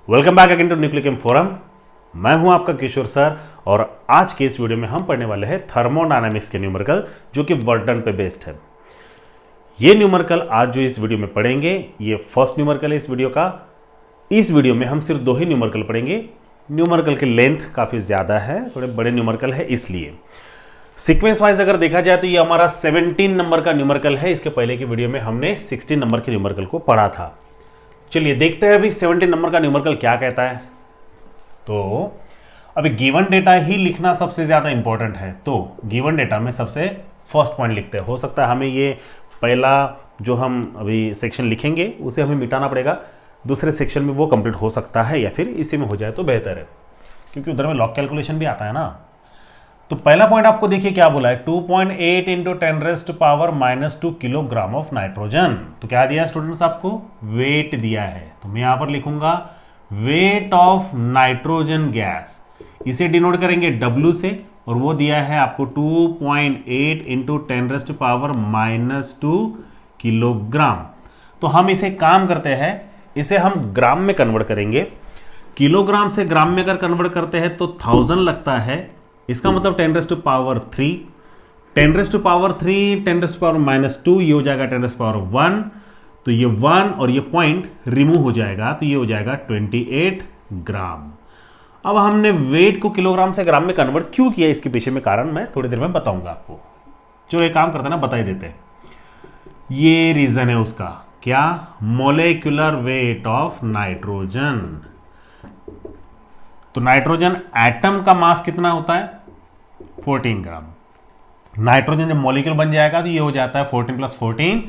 Welcome back again to Nuclium forum. मैं हूं आपका किशोर सर और आज के इस वीडियो में हम पढ़ने वाले हैं थर्मोडायनामिक्स के न्यूमेरिकल जो कि वर्क डन पे बेस्ड है। ये न्यूमेरिकल आज जो इस वीडियो में पढ़ेंगे ये फर्स्ट न्यूमेरिकल है इस वीडियो का। इस वीडियो में हम सिर्फ 2 ही न्यूमेरिकल पढ़ेंगे। न्यूमेरिकल की लेंथ काफ़ी ज़्यादा है, थोड़े बड़े न्यूमेरिकल है, इसलिए सीक्वेंस वाइज अगर देखा जाए तो ये हमारा 17 नंबर का न्यूमेरिकल है। इसके पहले की वीडियो में हमने 16 नंबर के न्यूमेरिकल को पढ़ा था। चलिए देखते हैं अभी 17 नंबर का न्यूमेरिकल क्या कहता है। तो अभी गिवन डेटा ही लिखना सबसे ज़्यादा इंपॉर्टेंट है। तो गिवन डेटा में सबसे फर्स्ट पॉइंट लिखते हैं। हो सकता है हमें ये पहला जो हम अभी सेक्शन लिखेंगे उसे हमें मिटाना पड़ेगा, दूसरे सेक्शन में वो कंप्लीट हो सकता है या फिर इसी में हो जाए तो बेहतर है, क्योंकि उधर में लॉग कैलकुलेशन भी आता है ना। तो पहला पॉइंट आपको देखिए क्या बोला है, 2.8 इंटू 10⁻⁻² किलोग्राम ऑफ नाइट्रोजन। तो क्या दिया स्टूडेंट्स, आपको वेट दिया है। तो मैं यहां पर लिखूंगा वेट ऑफ नाइट्रोजन गैस, इसे डिनोट करेंगे W से, और वो दिया है आपको 2.8 इंटू 10⁻⁻² किलोग्राम। तो हम इसे काम करते हैं, इसे हम ग्राम में कन्वर्ट करेंगे। किलोग्राम से ग्राम में अगर कन्वर्ट करते हैं तो 1000 लगता है। इसका मतलब 10⁻3, 10⁻3, 10⁻⁻², ये हो जाएगा 10⁻1। तो ये 1 और ये पॉइंट रिमूव हो जाएगा, तो ये हो जाएगा 28 ग्राम। अब हमने वेट को किलोग्राम से ग्राम में कन्वर्ट क्यों किया, इसके पीछे में कारण मैं थोड़ी देर में बताऊंगा आपको। जो एक काम करते हैं ना, बता ही देते हैं। ये रीजन है उसका, क्या, मोलेक्युलर वेट ऑफ नाइट्रोजन। तो नाइट्रोजन एटम का मास कितना होता है, 14 ग्राम। नाइट्रोजन जब मॉलिक्यूल बन जाएगा तो ये हो जाता है 14 + 14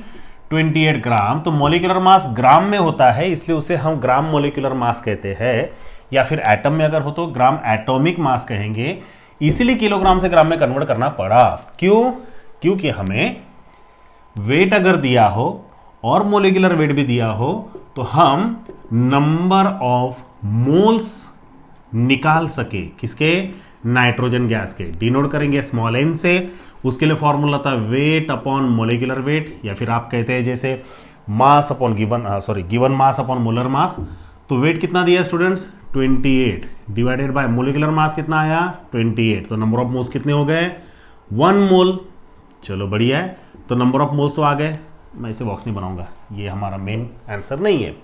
28 ग्राम। तो मॉलिक्यूलर मास ग्राम में होता है, इसलिए उसे हम ग्राम मॉलिक्यूलर मास कहते हैं, या फिर एटम में अगर हो तो ग्राम एटॉमिक मास कहेंगे। इसीलिए किलोग्राम से ग्राम में कन्वर्ट करना पड़ा। क्यों? क्योंकि हमें वेट अगर दिया हो और मॉलिक्यूलर वेट भी दिया हो तो हम नंबर ऑफ मोल्स निकाल सके, किसके, नाइट्रोजन गैस के। डिनोट करेंगे स्मॉल n से। उसके लिए फॉर्मूला था वेट अपॉन मोलेकुलर वेट, या फिर आप कहते हैं जैसे mass upon given mass upon molar mass. तो वेट कितना दिया students, 28 divided by molecular mass कितना आया, 28। तो नंबर ऑफ मोल्स कितने हो गए, 1 मोल। चलो बढ़िया है, तो नंबर ऑफ मोल्स तो आ गए। मैं इसे बॉक्स नहीं बनाऊंगा, ये हमारा मेन आंसर नहीं है।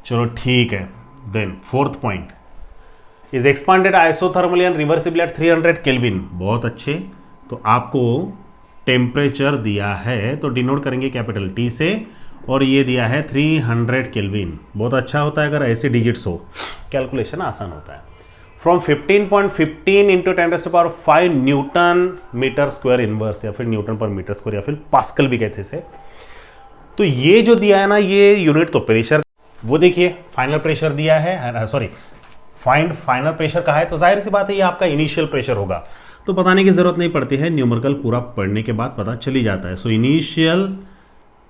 चलो ठीक है। Then fourth point is expanded isothermally and reversible at 300 kelvin. बहुत अच्छे। तो आपको टेम्परेचर दिया है तो डिनोट करेंगे कैपिटल T से, और ये दिया है 300 केल्विन। बहुत अच्छा होता है अगर ऐसे डिजिट्स हो, कैलकुलेशन आसान होता है। From 15.15 into 10⁵ newton metre square inverse, या फिर न्यूटन पर मीटर स्क्वायर, या फिर पास्कल भी कहते से। तो ये जो दिया है ना, ये यूनिट तो प्रेशर, वो देखिए फाइनल प्रेशर दिया है, फाइंड फाइनल प्रेशर कहा है, तो जाहिर सी बात है ये आपका इनिशियल प्रेशर होगा। तो बताने की जरूरत नहीं पड़ती है, न्यूमेरिकल पूरा पढ़ने के बाद पता चली जाता है। सो इनिशियल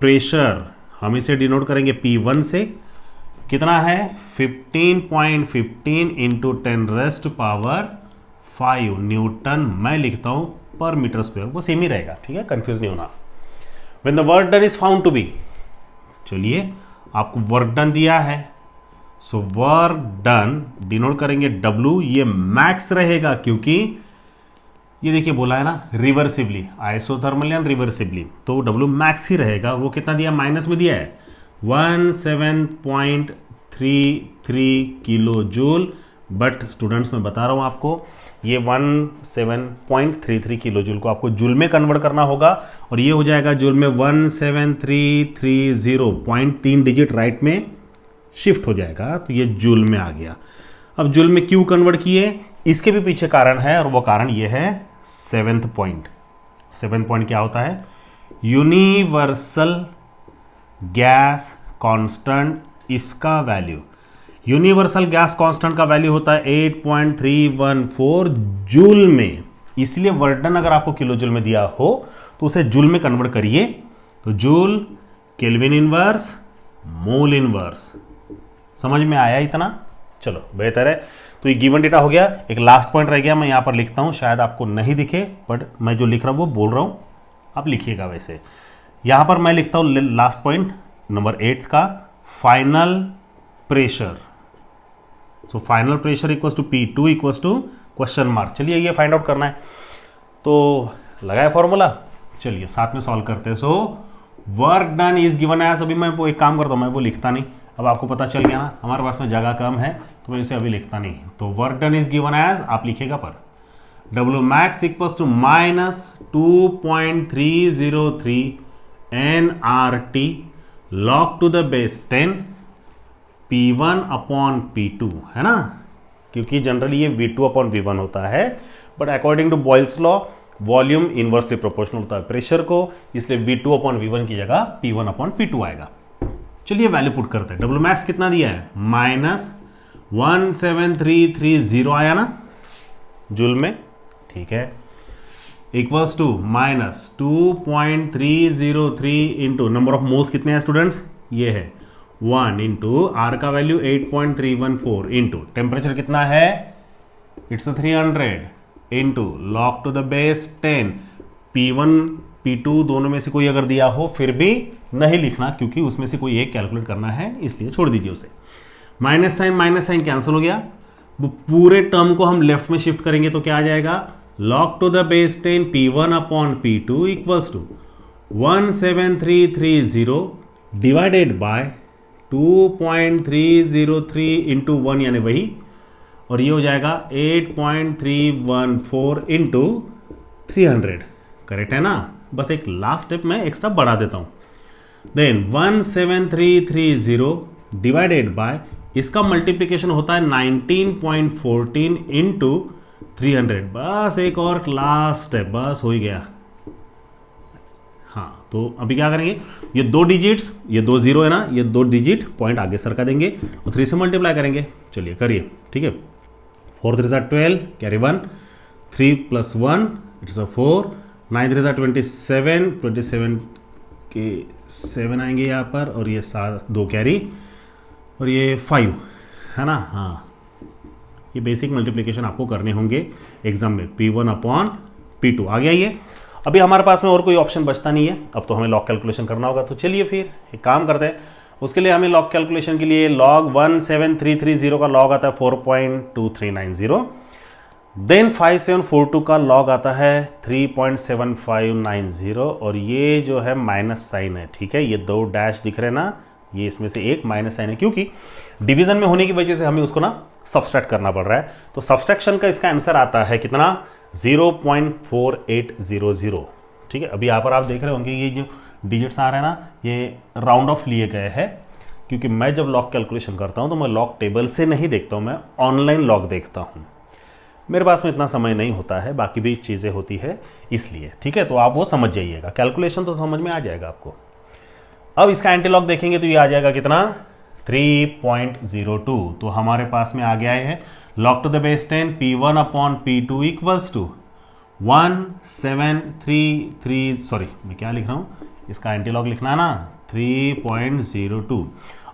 प्रेशर हम इसे डिनोट करेंगे P1 से, कितना है 15.15 इंटू 10⁵ न्यूटन मैं लिखता हूं पर मीटर स्क्वायर, वो सेम ही रहेगा, ठीक है, कंफ्यूज नहीं होना। When the work done is found to be, चलिए आपको वर्क डन दिया है, सो वर्क डन डिनोट करेंगे W, ये मैक्स रहेगा क्योंकि ये देखिए बोला है ना रिवर्सिबली, आइसोथर्मली एंड रिवर्सिबली, तो W मैक्स ही रहेगा। वो कितना दिया, माइनस में दिया है 17.33 किलो जूल। बट स्टूडेंट्स मैं बता रहा हूं आपको, ये 17.33 किलो जूल को आपको जूल में कन्वर्ट करना होगा, और ये हो जाएगा जूल में 17330.3 डिजिट राइट में शिफ्ट हो जाएगा, तो ये जूल में आ गया। अब जूल में क्यों कन्वर्ट किए, इसके भी पीछे कारण है, और वो कारण ये है 7th पॉइंट। 7th पॉइंट क्या होता है, यूनिवर्सल गैस कांस्टेंट, इसका वैल्यू, यूनिवर्सल गैस कांस्टेंट का वैल्यू होता है 8.314 जूल में। इसलिए वर्क डन अगर आपको किलो जूल में दिया हो तो उसे जूल में कन्वर्ट करिए, तो joule, kelvin inverse, mole inverse. समझ में आया इतना? चलो बेहतर है। तो ये गिवन डेटा हो गया। एक लास्ट पॉइंट रह गया, मैं यहां पर लिखता हूं, शायद आपको नहीं दिखे, बट मैं जो लिख रहा हूं वो बोल रहा हूं, आप लिखिएगा। वैसे यहां पर मैं लिखता हूं लास्ट पॉइंट नंबर 8 का, final pressure. So final pressure equals to P2 equals to question mark. चलिए ये फाइंड आउट करना है, तो लगाया फॉर्मूला, चलिए साथ में सॉल्व करते हैं। So work done is given as, अभी मैं वो एक काम करता हूँ, मैं वो लिखता नहीं, अब आपको पता चल गया ना हमारे पास में जगह कम है तो मैं इसे अभी लिखता नहीं। तो work done is given as आप लिखेगा पर W max equals to -2.303 nRT log to the base 10 P1 upon P2, है ना, क्योंकि जनरली ये V2 अपॉन V1 होता है, but according to Boyle's law volume inversely proportional होता है प्रेशर को, इसलिए V2 अपॉन V1 की जगह P1 अपॉन P2 आएगा। चलिए वैल्यू पुट करते हैं। W max कितना दिया है, -17330 आया ना जूल में, ठीक है, equals to -2.303 into number of moles कितने हैं स्टूडेंट्स, ये है 1 इंटू आर का वैल्यू 8.314 इंटू टेम्परेचर कितना है, it's 300 into log to the base 10 P1 P2 दोनों में से कोई अगर दिया हो फिर भी नहीं लिखना, क्योंकि उसमें से कोई एक कैलकुलेट करना है, इसलिए छोड़ दीजिए उसे। माइनस साइन कैंसिल हो गया, वो पूरे टर्म को हम लेफ्ट में शिफ्ट करेंगे तो क्या आ जाएगा, log to the base 10 P1 upon P2 equals to 17330 divided by 2.303 into 1 यानी वही, और ये हो जाएगा 8.314 into 300, करेक्ट है ना। बस एक लास्ट स्टेप मैं एक्स्ट्रा बढ़ा देता हूं, देन 17330 डिवाइडेड बाय, इसका मल्टीप्लीकेशन होता है 19.14 इंटू 300, बस एक और लास्ट स्टेप, बस हो ही गया। हाँ, तो अभी क्या करेंगे, ये दो डिजिट्स, ये 2 0 है ना, ये 2 डिजिट पॉइंट आगे सरका देंगे और 3 से मल्टीप्लाई करेंगे। चलिए करिए, ठीक है, 4 3 12 कैरी 1, 3 + 1 इट्स 4, 9 3 27, 27 के 7 आएंगे यहाँ पर, और ये 2 कैरी और ये 5 है ना। हाँ, ये बेसिक मल्टीप्लिकेशन आपको करने होंगे एग्जाम में, P1 अपॉन P2 आ गया ये। अभी हमारे पास में और कोई ऑप्शन बचता नहीं है, अब तो हमें लॉग कैलकुलेशन करना होगा। तो चलिए फिर एक काम करते हैं, उसके लिए हमें लॉग कैलकुलेशन के लिए लॉग 17330 का लॉग आता है 4.2390, देन 5742 का लॉग आता है 3.7590, और ये जो है माइनस साइन है, ठीक है, ये 2 डैश दिख रहे हैं ना, ये इसमें से एक माइनस साइन है, क्योंकि डिवीजन में होने की वजह से हमें उसको ना सब्सट्रैक्ट करना पड़ रहा है। तो सब्सट्रैक्शन का इसका आंसर आता है कितना, 0.4800, ठीक है। अभी यहाँ पर आप देख रहे होंगे ये जो डिजिट्स आ रहे हैं ना, ये राउंड ऑफ लिए गए हैं, क्योंकि मैं जब लॉग कैलकुलेशन करता हूँ तो मैं लॉग टेबल से नहीं देखता हूँ, मैं ऑनलाइन लॉग देखता हूँ। मेरे पास में इतना समय नहीं होता है, बाकी भी चीज़ें होती है इसलिए, ठीक है। तो आप वो समझ जाइएगा, कैलकुलेशन तो समझ में आ जाएगा आपको। अब इसका एंटी लॉग देखेंगे तो ये आ जाएगा कितना, 3.02। तो हमारे पास में आ गया है log to the base 10 P1 upon P2 equals to 1733, sorry मैं क्या लिख रहा हूँ, इसका एंटी लॉग लिखना है ना 3.02।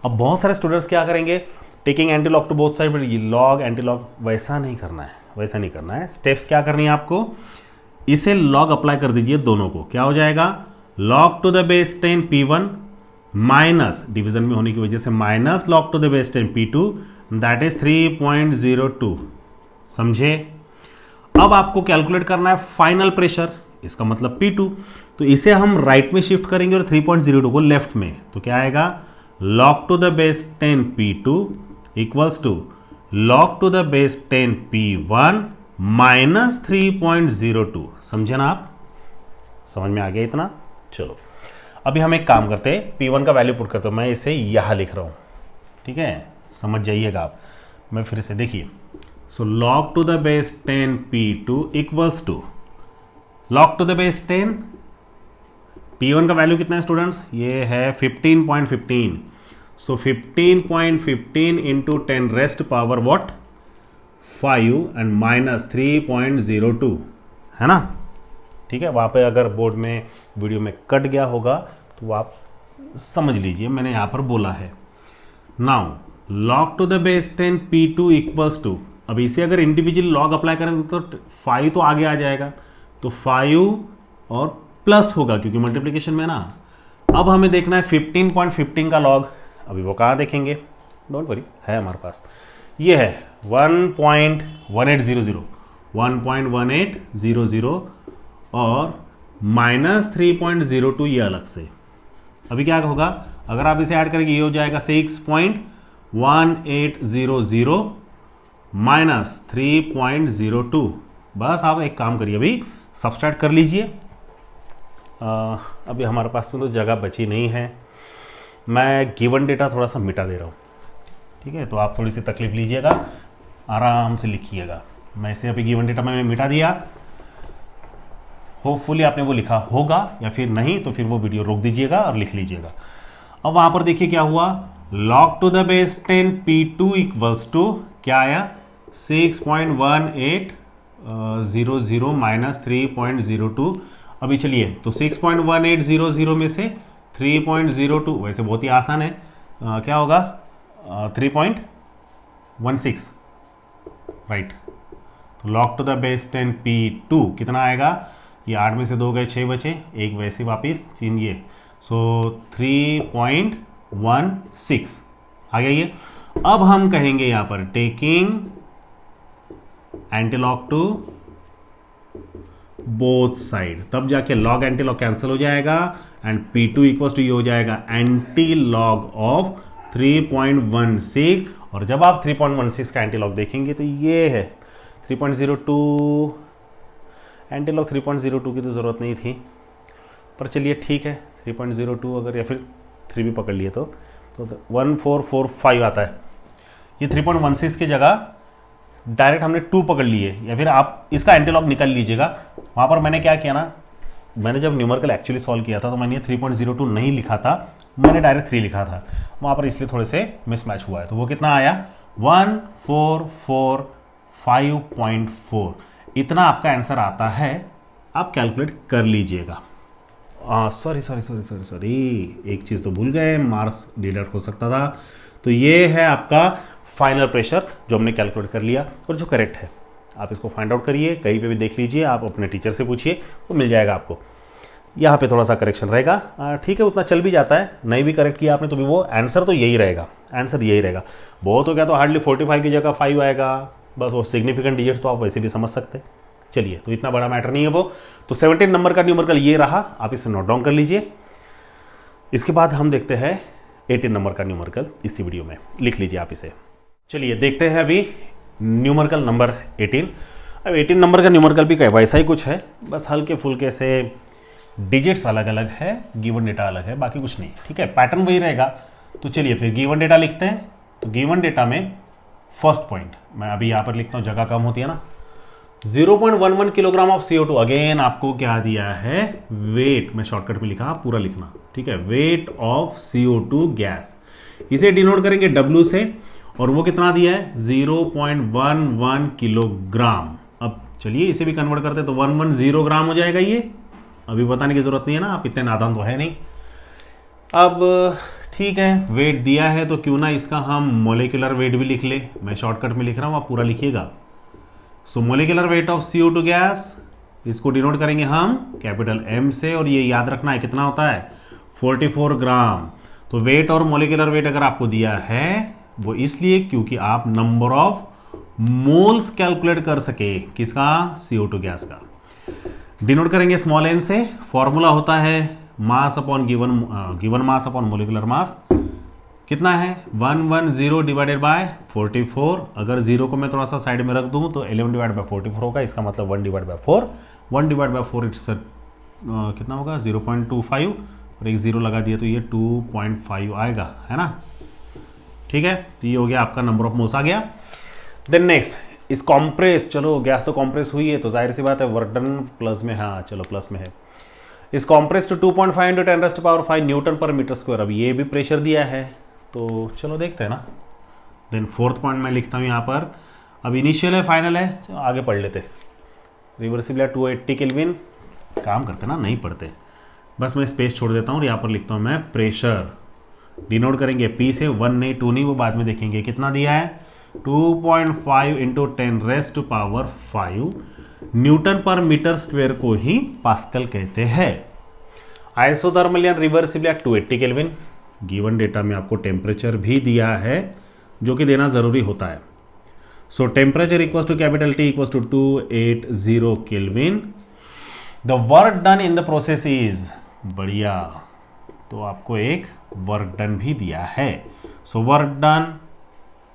अब बहुत सारे स्टूडेंट्स क्या करेंगे, taking anti log to both side, but ये लॉग एंटी लॉग वैसा नहीं करना है, वैसा नहीं करना है। स्टेप्स क्या करनी है आपको, इसे लॉग अप्लाई कर दीजिए दोनों को, क्या हो जाएगा, log to the base 10 P1 minus, division में होने की वजह से minus log to the base 10 P2, that is 3.02, समझे। अब आपको कैलकुलेट करना है फाइनल प्रेशर, इसका मतलब P2, तो इसे हम राइट में शिफ्ट करेंगे और 3.02 को लेफ्ट में, तो क्या आएगा, log to the base 10 P2 equals to log to the base 10 P1 minus 3.02, समझे ना आप, समझ में आ गया इतना। चलो अभी हम एक काम करते हैं, P1 का वैल्यू पुट करते हो, मैं इसे यहाँ लिख रहा हूँ, ठीक है, समझ जाइएगा आप। मैं फिर से देखिए, so log to the base 10 P2 equals to log to the base 10, P1 का वैल्यू कितना है स्टूडेंट्स, ये है 15.15, सो 15.15 into 10 rest power what 5 and minus 3.02, है ना, ठीक है। वहाँ पे अगर बोर्ड में वीडियो में कट गया होगा तो आप समझ लीजिए, मैंने यहाँ पर बोला है। Now log to the base 10 P2 equals to, अब इसे अगर इंडिविजुअल लॉग अप्लाई करें तो 5 तो आगे आ जाएगा, तो 5 और प्लस होगा क्योंकि मल्टीप्लिकेशन में ना। अब हमें देखना है 15.15 का लॉग, अभी वो कहाँ देखेंगे, डोंट वरी है हमारे पास, ये है 1.1800, 1.1800 और -3.02 ये अलग से। अभी क्या होगा, अगर आप इसे ऐड करेंगे ये हो जाएगा 6.1800 -3.02। बस आप एक काम करिए, अभी सब्सट्रैक्ट कर लीजिए। अभी हमारे पास में तो जगह बची नहीं है, मैं गिवन डेटा थोड़ा सा मिटा दे रहा हूँ, ठीक है। तो आप थोड़ी सी तकलीफ लीजिएगा, आराम से लिखिएगा। मैं इसे अभी गिवन डेटा मैंने मिटा दिया, होपफुली आपने वो लिखा होगा, या फिर नहीं तो फिर वो वीडियो रोक दीजिएगा और लिख लीजिएगा। अब वहाँ पर देखिए क्या हुआ, log to the base 10 P2 equals to क्या आया 6.1800 माइनस 3.02। अभी चलिए तो 6.1800 में से 3.02, वैसे बहुत ही आसान है, क्या होगा 3.16, राइट। तो log to the base 10 P2 कितना आएगा, ये 8 में से 2 गए 6 बचे, एक वैसे वापिस चिन्हिए, सो 3.16 आ गया ये। अब हम कहेंगे यहां पर taking antilog to both side, तब जाके लॉग एंटीलॉग कैंसिल हो जाएगा एंड P2 इक्वल टू ये हो जाएगा एंटीलॉग ऑफ 3.16। और जब आप 3.16 का एंटीलॉग देखेंगे तो ये है 3.02। एंटीलॉग 3.02 की तो ज़रूरत नहीं थी, पर चलिए ठीक है 3.02 अगर, या फिर 3 भी पकड़ लिए तो 1445 आता है। ये 3.16 की जगह डायरेक्ट हमने 2 पकड़ लिए, या फिर आप इसका एंटीलॉग निकाल लीजिएगा। वहाँ पर मैंने क्या किया ना, मैंने जब न्यूमेरिकल एक्चुअली सॉल्व किया था तो मैंने 3.02 नहीं लिखा था, मैंने डायरेक्ट 3 लिखा था, वहाँ पर इसलिए थोड़े से मिसमैच हुआ है। तो वो कितना आया 1445.4, इतना आपका आंसर आता है, आप कैलकुलेट कर लीजिएगा। सॉरी, एक चीज़ तो भूल गए, मार्क्स डिडक्ट हो सकता था। तो ये है आपका फाइनल प्रेशर जो हमने कैलकुलेट कर लिया और जो करेक्ट है। आप इसको फाइंड आउट करिए, कहीं पे भी देख लीजिए, आप अपने टीचर से पूछिए, वो मिल जाएगा आपको। यहाँ पे थोड़ा सा करेक्शन रहेगा, ठीक है, उतना चल भी जाता है, नहीं भी करेक्ट किया आपने तो भी वो आंसर तो यही रहेगा, आंसर यही रहेगा। बहुत हो गया तो हार्डली 45 की जगह 5 आएगा, बस वो सिग्निफिकेंट डिजिट तो आप वैसे भी समझ सकते। चलिए, तो इतना बड़ा मैटर नहीं है वो। तो 17 नंबर का न्यूमेरिकल ये रहा, आप इसे नोट डाउन कर लीजिए। इसके बाद हम देखते हैं 18 नंबर का न्यूमेरिकल, इसी वीडियो में लिख लीजिए आप इसे। चलिए देखते हैं अभी न्यूमेरिकल नंबर 18। अब 18 नंबर का न्यूमेरिकल भी वैसा ही कुछ है, बस हल्के फुल्के से डिजिट्स अलग अलग है, गिवन डेटा अलग है, बाकी कुछ नहीं, ठीक है, पैटर्न वही रहेगा। तो चलिए फिर गिवन डेटा लिखते हैं। तो गिवन डेटा में फर्स्ट पॉइंट मैं अभी यहाँ पर लिखता हूँ, जगह कम होती है ना। 0.11 किलोग्राम ऑफ CO2, अगेन आपको क्या दिया है, वेट, मैं शॉर्टकट में लिखा, पूरा लिखना, ठीक है, वेट ऑफ CO2 गैस, इसे डिनोट करेंगे W से, और वो कितना दिया है 0.11 किलोग्राम। अब चलिए इसे भी कन्वर्ट करते हैं, तो 110 ग्राम हो जाएगा ये। अभी बताने की जरूरत नहीं है ना, आप इतने नादान तो है नहीं। अब ठीक है, वेट दिया है तो क्यों ना इसका हम मोलिकुलर वेट भी लिख ले, मैं शॉर्टकट में लिख रहा हूँ, आप पूरा लिखिएगा। So molecular weight of CO2 gas, इसको डिनोट करेंगे हम कैपिटल M से, और ये याद रखना है कितना होता है 44 ग्राम। तो वेट और मोलिकुलर वेट अगर आपको दिया है वो इसलिए क्योंकि आप नंबर ऑफ मोल्स कैलकुलेट कर सके, किसका, CO2 गैस का। डिनोट करेंगे स्मॉल n से, फॉर्मूला होता है mass upon given mass upon molecular mass, कितना है 110 डिवाइडेड बाय 44। अगर 0 को मैं थोड़ा सा साइड में रख दूं तो 11 डिवाइड बाय 44 होगा, इसका मतलब 1 divide by 4, 1 divide by 4 it's कितना होगा 0.25, और एक 0 लगा दिया तो ये 2.5 आएगा, है ना, ठीक है। तो ये हो गया आपका नंबर ऑफ मोल्स आ गया। देन नेक्स्ट इस कॉम्प्रेस, चलो गैस तो कॉम्प्रेस हुई है तो जाहिर सी बात है वर्क डन प्लस में, हाँ चलो प्लस में है। इस कॉम्प्रेस टू 2.5 × 10⁵ न्यूटन पर मीटर स्क्वायर। अब ये भी प्रेशर दिया है, तो चलो देखते हैं ना। देन फोर्थ पॉइंट मैं लिखता हूँ यहाँ पर, अब इनिशियल है फाइनल है, चलो आगे पढ़ लेते। रिवर्सिबल है 280 केल्विन, काम करते ना, नहीं पढ़ते, बस मैं स्पेस छोड़ देता हूँ और यहाँ पर लिखता हूँ मैं प्रेशर, डिनोट करेंगे P से, 1 नहीं 2 नहीं, वो बाद में देखेंगे। कितना दिया है 2.5 × 10⁵ न्यूटन पर मीटर स्क्वायर को ही पास्कल कहते हैं। आइसोथर्मल या reversible at 280 kelvin. Given data में आपको टेम्परेचर भी दिया है जो कि देना ज़रूरी होता है, so temperature equal to capital T equal to 280 kelvin. The work done in the process is, बढ़िया, तो आपको एक वर्क डन भी दिया है। सो वर्क डन,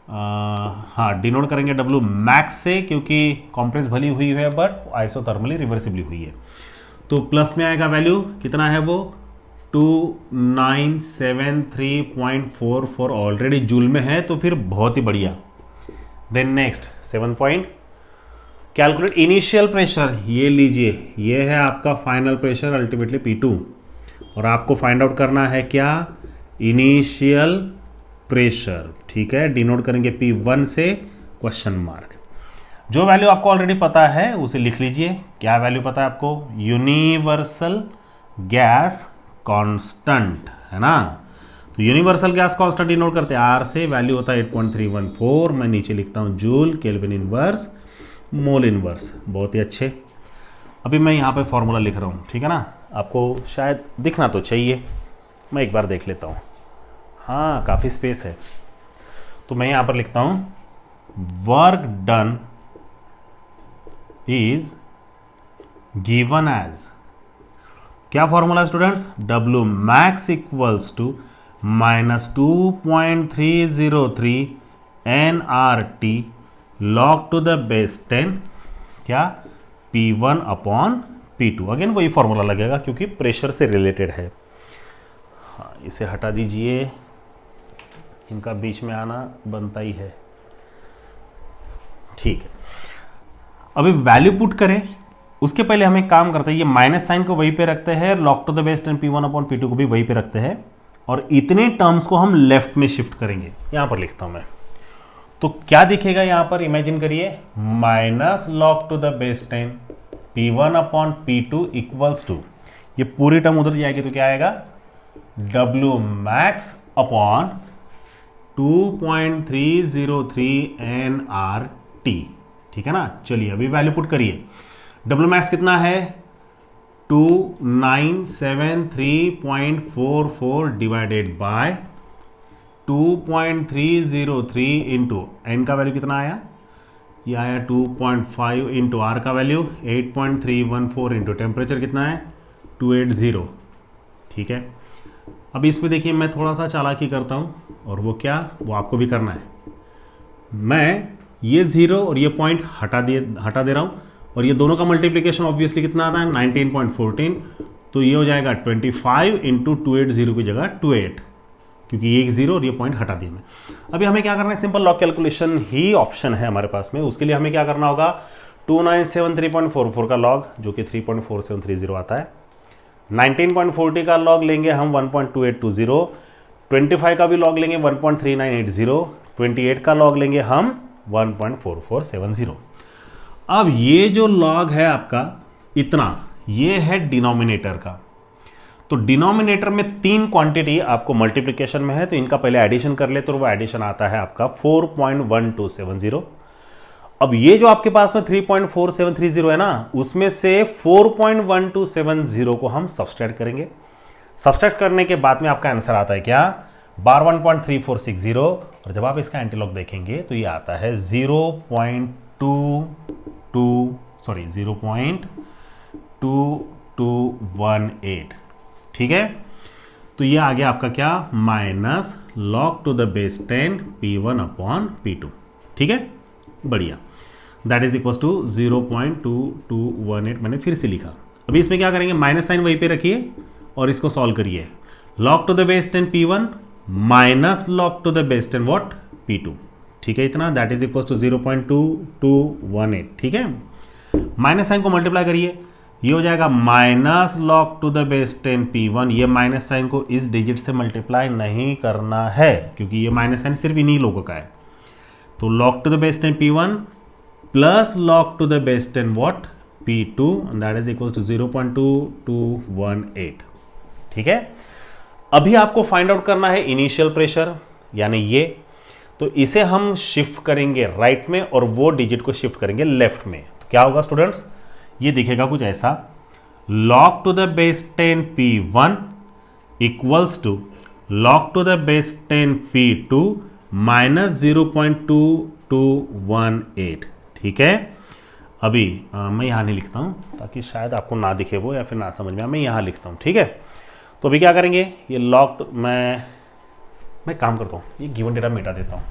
हाँ, डिनोट करेंगे W मैक्स से, क्योंकि कॉम्प्रेस भली हुई है बट आइसोथर्मली रिवर्सिबली हुई है। तो प्लस में आएगा वैल्यू, कितना है वो 2973.44 ऑलरेडी जूल में है, तो फिर बहुत ही बढ़िया। Then next 7 point, calculate initial pressure. ये लीजिए, ये है आपका फाइनल प्रेशर अल्टीमेटली P2, और आपको फाइंड आउट करना है क्या, इनिशियल प्रेशर। ठीक है, डिनोट करेंगे P1 से क्वेश्चन मार्क। जो वैल्यू आपको ऑलरेडी पता है उसे लिख लीजिए। क्या वैल्यू पता है आपको, यूनिवर्सल गैस कांस्टेंट, है ना। तो यूनिवर्सल गैस कांस्टेंट डिनोट करते हैं R से, वैल्यू होता है 8.314। मैं नीचे लिखता हूँ joule, kelvin inverse, mole inverse. बहुत ही अच्छे। अभी मैं यहाँ पे फॉर्मूला लिख रहा हूँ, ठीक है ना, आपको शायद दिखना तो चाहिए, मैं एक बार देख लेता हूँ। हाँ, काफ़ी स्पेस है, तो मैं यहाँ पर लिखता हूँ work done is given as, क्या formula students, W max equals to -2.303 nRT log to the base 10, क्या, P1 अपॉन P2। अगेन वही फॉर्मूला लगेगा क्योंकि प्रेशर से रिलेटेड है। हाँ, इसे हटा दीजिए, इनका बीच में आना बनता ही है। ठीक है, अभी वैल्यू पुट करें, उसके पहले हम एक काम करते हैं, ये माइनस साइन को वहीं पे रखते हैं, log to the base 10 P1 upon P2 को भी वहीं पे रखते हैं, और इतने टर्म्स को हम लेफ्ट में शिफ्ट करेंगे। यहां पर लिखता हूं मैं, तो क्या दिखेगा यहां पर, इमेजिन करिए, minus log to the base 10 P1 upon P2 equals to, ये पूरी टर्म उधर जाएगी तो क्या आएगा, W मैक्स अपॉन 2.303 nRT। ठीक है ना। चलिए अभी वैल्यू पुट करिए, W मैक्स कितना है, 2973.44 डिवाइडेड बाय 2.303 इंटू एन का वैल्यू कितना आया, ये आया 2.5 इंटू आर का वैल्यू 8.314 इंटू टेम्परेचर कितना है 280। ठीक है, अभी इसमें देखिए मैं थोड़ा सा चालाकी करता हूँ, और वो क्या, वो आपको भी करना है। मैं ये जीरो और ये पॉइंट हटा दे रहा हूँ, और ये दोनों का मल्टीप्लिकेशन ऑब्वियसली कितना आता है 19.14, तो ये हो जाएगा 25 इंटू 280 की जगह 28, क्योंकि ये एक जीरो और ये पॉइंट हटा दिया मैं। अभी हमें क्या करना है, सिंपल लॉग कैलकुलेशन ही ऑप्शन है हमारे पास में। उसके लिए हमें क्या करना होगा, 2973.44 का लॉग जो कि 3.4730 आता है, 19.40 का लॉग लेंगे हम 1.2820, 25 का भी लॉग लेंगे 1.3980, 28 का लॉग लेंगे हम 1.4470। अब ये जो लॉग है आपका इतना, ये है डिनोमिनेटर का। तो डिनोमिनेटर में 3 क्वांटिटी आपको मल्टीप्लिकेशन में है, तो इनका पहले एडिशन कर ले, तो वो एडिशन आता है आपका 4.1270। अब ये जो आपके पास में 3.4730 है ना, उसमें से 4.1270 को हम सब्सट्रैक्ट करेंगे। सब्सट्रैक्ट करने के बाद में आपका आंसर आता है क्या, 1.3460, और जब आप इसका एंटीलॉग देखेंगे तो ये आता है 0.2218। ठीक है, तो ये आ गया आपका क्या, minus log to the base 10 P1 upon P2। ठीक है, बढ़िया, दैट इज इक्वल टू 0.2218 मैंने फिर से लिखा। अभी इसमें क्या करेंगे, माइनस साइन वहीं पे रखिए और इसको सॉल्व करिए। Log to the base 10 P1 minus log to the base 10 what P2। ठीक है, इतना, दैट इज इक्वल टू 0.2218। ठीक है, माइनस साइन को मल्टीप्लाई करिए, ये हो जाएगा minus log to the base 10 P1। ये माइनस साइन को इस डिजिट से मल्टीप्लाई नहीं करना है, क्योंकि ये माइनस साइन सिर्फ इन्हीं लोगों का है। तो log to the base 10 P1 plus log to the base 10 what P2, that is equal to 0.2218। ठीक है, अभी आपको फाइंड आउट करना है इनिशियल प्रेशर, यानी ये, तो इसे हम शिफ्ट करेंगे राइट में और वो डिजिट को शिफ्ट करेंगे लेफ्ट में। तो क्या होगा स्टूडेंट्स, ये दिखेगा कुछ ऐसा, log to the base 10 P1 equals to log to the base 10 P2 -0.2218। ठीक है, अभी मैं यहाँ नहीं लिखता हूँ ताकि शायद आपको ना दिखे वो या फिर ना समझ में आए, मैं यहाँ लिखता हूँ। ठीक है, तो अभी क्या करेंगे, ये लॉक्ड, मैं काम करता हूँ, ये गिवन डेटा मिटा देता हूँ,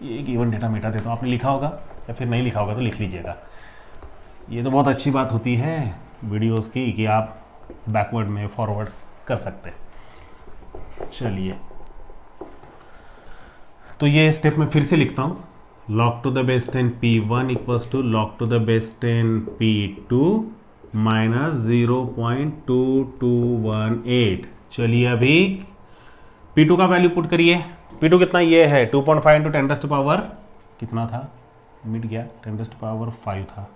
ये गिवन डेटा मिटा देता हूँ। आपने लिखा होगा या फिर नहीं लिखा होगा तो लिख लीजिएगा। ये तो बहुत अच्छी बात होती है वीडियोस की कि आप बैकवर्ड में फॉरवर्ड कर सकते हैं। चलिए, तो ये स्टेप मैं फिर से लिखता हूँ, log to the base 10 P1 equals to log to the base 10 P2 minus 0.2218। चलिए अभी P2 का वैल्यू पुट करिए। P2 कितना, ये है 2.5 इंटू 10 पावर कितना था, मिट गया, 10 पावर 5 था।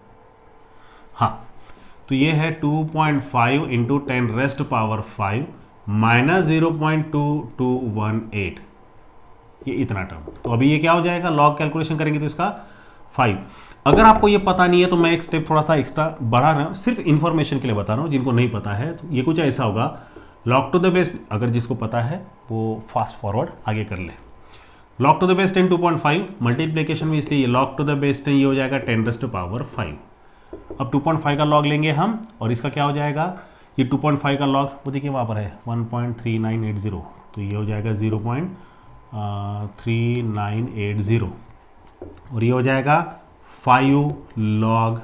हाँ, तो ये है 2.5 इंटू 10 पावर 5 माइनस 0.2218, ये इतना टर्म। तो अभी ये क्या हो जाएगा, लॉग कैलकुलेशन करेंगे तो इसका 5। अगर आपको ये पता नहीं है तो मैं एक स्टेप थोड़ा सा एक्स्ट्रा बढ़ा रहा हूँ, सिर्फ इन्फॉर्मेशन के लिए बता रहा हूँ। जिनको नहीं पता है तो ये कुछ ऐसा होगा, लॉग टू द बेस, अगर जिसको पता है वो फास्ट फॉरवर्ड आगे कर ले। Log to the base 10 2.5 multiplication में, इसलिए लॉग टू द बेस 10 ये हो जाएगा 10 पावर 5। अब 2.5 का लॉग लेंगे हम और इसका क्या हो जाएगा, ये 2.5 का लॉग वो देखिए वहाँ पर है 1.3980, तो ये हो जाएगा 0.3980 और ये हो जाएगा 5 log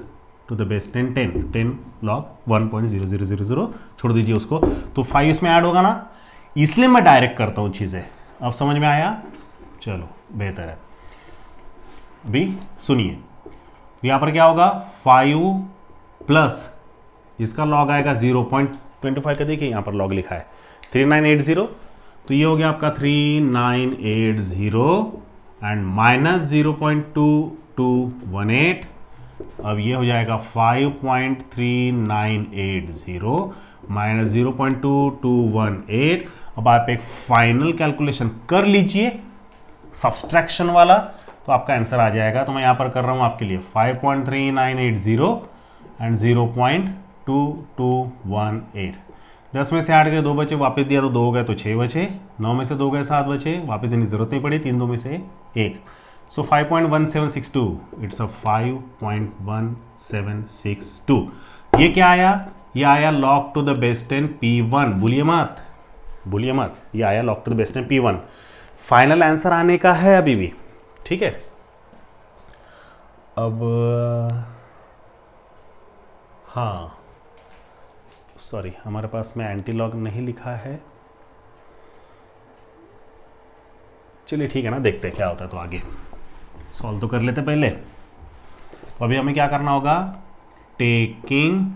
to the base 10 log 1.0000, छोड़ दीजिए उसको। तो 5 इसमें ऐड होगा ना, इसलिए मैं डायरेक्ट करता हूँ चीज़ें। अब समझ में आया, चलो बेहतर है। अभी सुनिए, यहाँ पर क्या होगा, 5 प्लस इसका लॉग आएगा 0.25 का, देखिए यहाँ पर लॉग लिखा है 3980, तो ये हो गया आपका 3980 एंड माइनस 0.2218। अब ये हो जाएगा 5.3980 माइनस 0.2218। अब आप एक फाइनल कैलकुलेशन कर लीजिए सब्सट्रैक्शन वाला, तो आपका आंसर आ जाएगा। तो मैं यहाँ पर कर रहा हूँ आपके लिए 5.3980 एंड 0.2218। 10 में से 8 गए, 2 बचे, वापस दिया तो 2 हो गए तो 6 बचे, 9 में से 2 गए 7 बचे, वापस देने की जरूरत नहीं पड़ी, 3 2 में से 1। सो 5.1762, इट्स अ 5.1762। ये क्या आया, ये आया log to the base 10 P1, भूलिए मत, ये आया log to the base 10 P1। Final answer आने का है अभी भी, ठीक है। अब हाँ सॉरी, हमारे पास में एंटी लॉग नहीं लिखा है, चलिए ठीक है ना, देखते हैं क्या होता है। तो आगे सॉल्व तो कर लेते पहले। तो अभी हमें क्या करना होगा, taking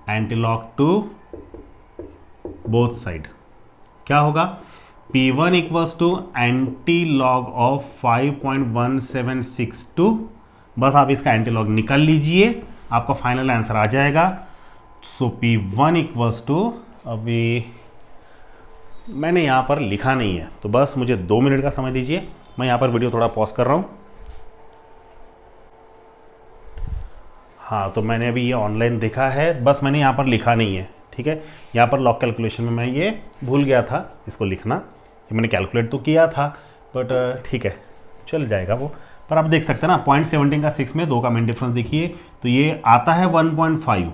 anti log to both side, क्या होगा, P1 equals to anti log of 5.1762। बस आप इसका एंटी लॉग निकाल लीजिए, आपका फाइनल आंसर आ जाएगा। सो P1 इक्वल्स टू, अभी मैंने यहाँ पर लिखा नहीं है तो बस मुझे 2 मिनट का समय दीजिए, मैं यहाँ पर वीडियो थोड़ा पॉज कर रहा हूँ। हाँ, तो मैंने अभी ये ऑनलाइन देखा है, बस मैंने यहाँ पर लिखा नहीं है, ठीक है। यहाँ पर लॉग कैलकुलेशन में मैं ये भूल गया था इसको लिखना, ये मैंने कैलकुलेट तो किया था बट ठीक है चल जाएगा वो। पर आप देख सकते हैं ना, 0.17 का 6 में 2 का मेन डिफरेंस देखिए, तो ये आता है 1.5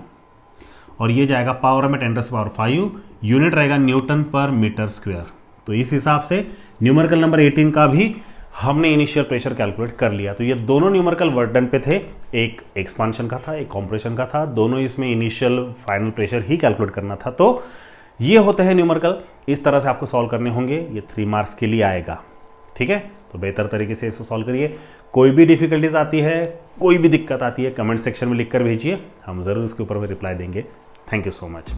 और ये जाएगा पावर में 10⁵, यूनिट रहेगा न्यूटन पर मीटर स्क्वायर। तो इस हिसाब से न्यूमेरिकल नंबर 18 का भी हमने इनिशियल प्रेशर कैलकुलेट कर लिया। तो ये दोनों न्यूमेरिकल वर्क डन पे थे, एक एक्सपांशन का था, एक कॉम्प्रेशन का था, दोनों इसमें इनिशियल फाइनल प्रेशर ही कैलकुलेट करना था। तो ये होते हैं न्यूमेरिकल, इस तरह से आपको सॉल्व करने होंगे, ये 3 मार्क्स के लिए आएगा, ठीक है। तो बेहतर तरीके से इसे सॉल्व करिए। कोई भी डिफिकल्टीज आती है, कोई भी दिक्कत आती है, कमेंट सेक्शन में लिख कर भेजिए, हम ज़रूर इसके ऊपर रिप्लाई देंगे। Thank you so much.